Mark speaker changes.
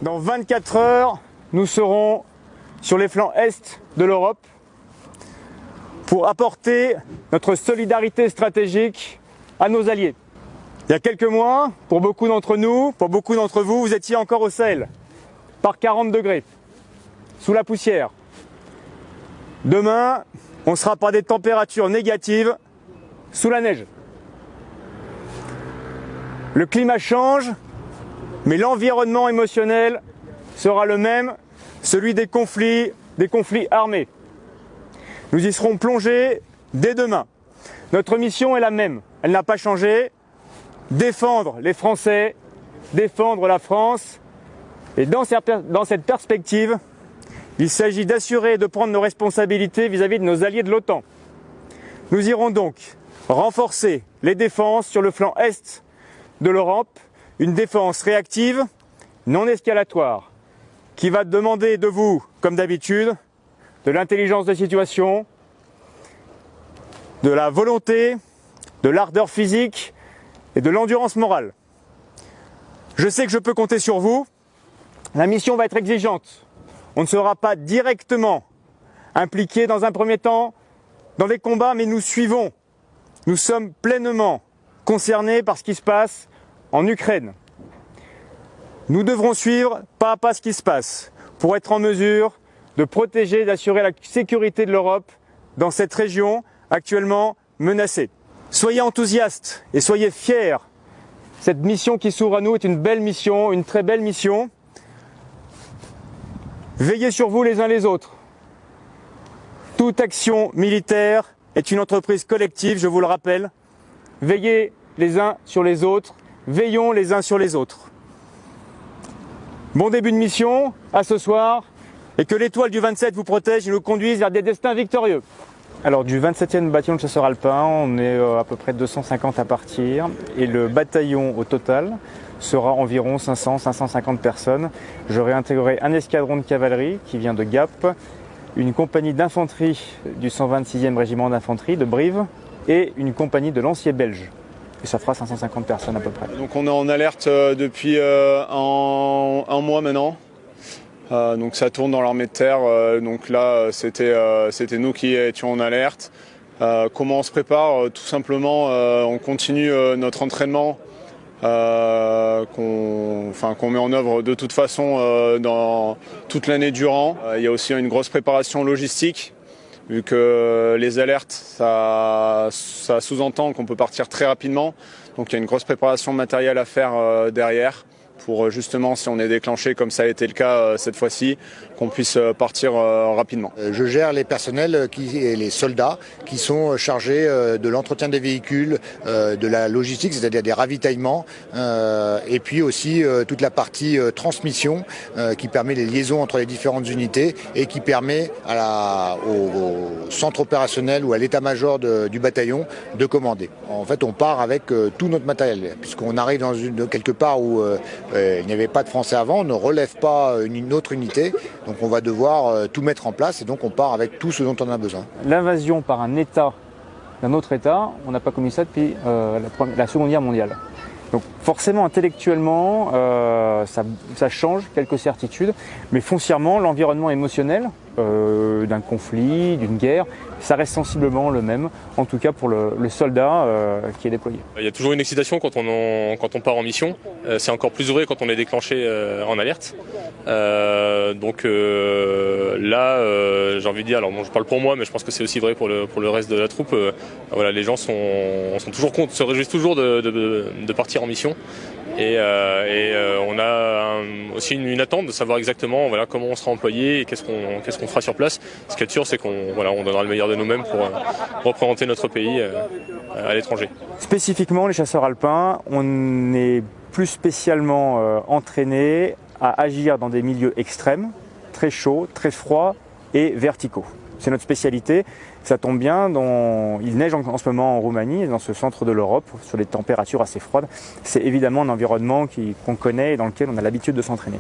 Speaker 1: Dans 24 heures, nous serons sur les flancs est de l'Europe pour apporter notre solidarité stratégique à nos alliés. Il y a quelques mois, pour beaucoup d'entre nous, pour beaucoup d'entre vous, vous étiez encore au Sahel, par 40 degrés, sous la poussière. Demain, on sera par des températures négatives, sous la neige. Le climat change, mais l'environnement émotionnel sera le même, celui des conflits armés. Nous y serons plongés dès demain. Notre mission est la même, elle n'a pas changé. Défendre les Français, défendre la France. Et dans cette perspective, il s'agit d'assurer et de prendre nos responsabilités vis-à-vis de nos alliés de l'OTAN. Nous irons donc renforcer les défenses sur le flanc est de l'Europe, une défense réactive, non escalatoire, qui va demander de vous, comme d'habitude, de l'intelligence de situation, de la volonté, de l'ardeur physique et de l'endurance morale. Je sais que je peux compter sur vous. La mission va être exigeante. On ne sera pas directement impliqué dans un premier temps dans les combats, mais nous suivons. Nous sommes pleinement concernés par ce qui se passe en Ukraine. Nous devrons suivre pas à pas ce qui se passe pour être en mesure de protéger et d'assurer la sécurité de l'Europe dans cette région actuellement menacée. Soyez enthousiastes et soyez fiers. Cette mission qui s'ouvre à nous est une belle mission, une très belle mission. Veillez sur vous les uns les autres. Toute action militaire est une entreprise collective, je vous le rappelle. Veillez les uns sur les autres, veillons les uns sur les autres. Bon début de mission, à ce soir, et que l'étoile du 27 vous protège et nous conduise vers des destins victorieux. Alors du 27e bataillon de chasseurs alpins, on est à peu près 250 à partir, et le bataillon au total sera environ 500-550 personnes. J'aurai intégré un escadron de cavalerie qui vient de Gap, une compagnie d'infanterie du 126e régiment d'infanterie de Brive et une compagnie de lanciers belges. Et ça fera 550 personnes à peu près.
Speaker 2: Donc on est en alerte depuis un mois maintenant. Donc ça tourne dans l'armée de terre. Donc là c'était nous qui étions en alerte. Comment on se prépare? Tout simplement on continue notre entraînement qu'on met en œuvre de toute façon dans toute l'année durant. Il y a aussi une grosse préparation logistique. Vu que les alertes, ça sous-entend qu'on peut partir très rapidement. Donc il y a une grosse préparation matérielle à faire derrière pour justement, si on est déclenché comme ça a été le cas cette fois-ci, qu'on puisse partir rapidement.
Speaker 3: Je gère les personnels et les soldats qui sont chargés de l'entretien des véhicules, de la logistique, c'est-à-dire des ravitaillements, et puis aussi toute la partie transmission qui permet les liaisons entre les différentes unités et qui permet au centre opérationnel ou à l'état-major du bataillon de commander. En fait, on part avec tout notre matériel, puisqu'on arrive dans quelque part où il n'y avait pas de Français avant, on ne relève pas une autre unité, donc on va devoir tout mettre en place et donc on part avec tout ce dont on a besoin.
Speaker 1: L'invasion par un État d'un autre État, on n'a pas connu ça depuis la Seconde Guerre mondiale. Donc forcément, intellectuellement, ça change quelques certitudes, mais foncièrement, l'environnement émotionnel d'un conflit, d'une guerre, ça reste sensiblement le même, en tout cas pour le soldat qui est déployé.
Speaker 4: Il y a toujours une excitation quand on part en mission, c'est encore plus vrai quand on est déclenché en alerte. Donc là, j'ai envie de dire, alors bon, je parle pour moi, mais je pense que c'est aussi vrai pour le reste de la troupe. Voilà, les gens se réjouissent toujours de partir en mission. Et on a aussi une attente de savoir exactement comment on sera employé et qu'est-ce qu'on fera sur place. Ce qui est sûr, c'est qu'on donnera le meilleur de nous-mêmes pour représenter notre pays à l'étranger.
Speaker 1: Spécifiquement, les chasseurs alpins, on est plus spécialement entraînés à agir dans des milieux extrêmes, très chauds, très froids et verticaux. C'est notre spécialité. Ça tombe bien, il neige en ce moment en Roumanie, dans ce centre de l'Europe, sur des températures assez froides. C'est évidemment un environnement qu'on connaît et dans lequel on a l'habitude de s'entraîner.